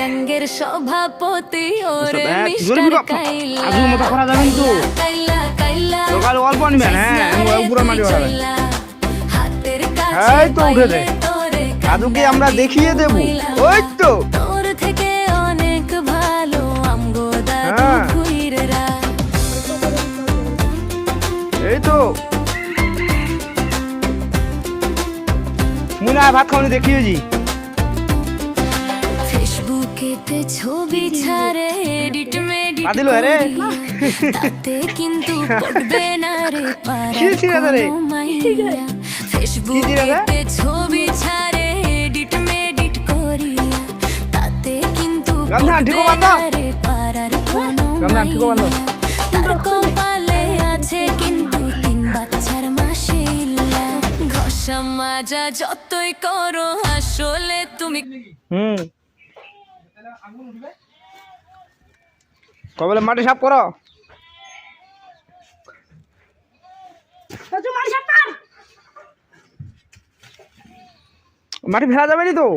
গ্যাঙ্গের সভাপতি ওরে জোরে মিস্টার বিগো। কাইলা আজকের মতো করা যাবে কিন্তু। কাইলা কাইলা সকাল অল্প নিবেন, হ্যাঁ, পুরো মাটি বাড়াবেন। হাতের এই কাছে তো উঠে দে। তোরে আজকে আমরা দেখিয়ে দেবো। ওই তো তোর থেকে অনেক ভালো আমগো দাদু হ্যাঁ। খুইররা এই তো মুনা ভাত খাওয়ানি দেখিয়েছি। ফেসবুকেতে ছবি ছাড়ে এডিট মেডিট বাদিল রে। তাতে কিন্তু পড়বে না রে কি ছিল রে? কোনো মাইয়া ফেসবুকেতে ছবি ছাড়ে এডিট মেডিট করিয়া তাতে কিন্তু গামছা পড়বে ঠিকো বাঁধো। না রে পাড়ার কোনো গামছা ঠিকো বাঁধো। মাইয়া তার কপালে আছে কিন্তু 3 বাচ্চার মাশাআল্লাহ ঘষা মাজা যতই করো আসলে তুমি কবে মাটি সাফ করো। মাটি ফেলা যাবে নি তো।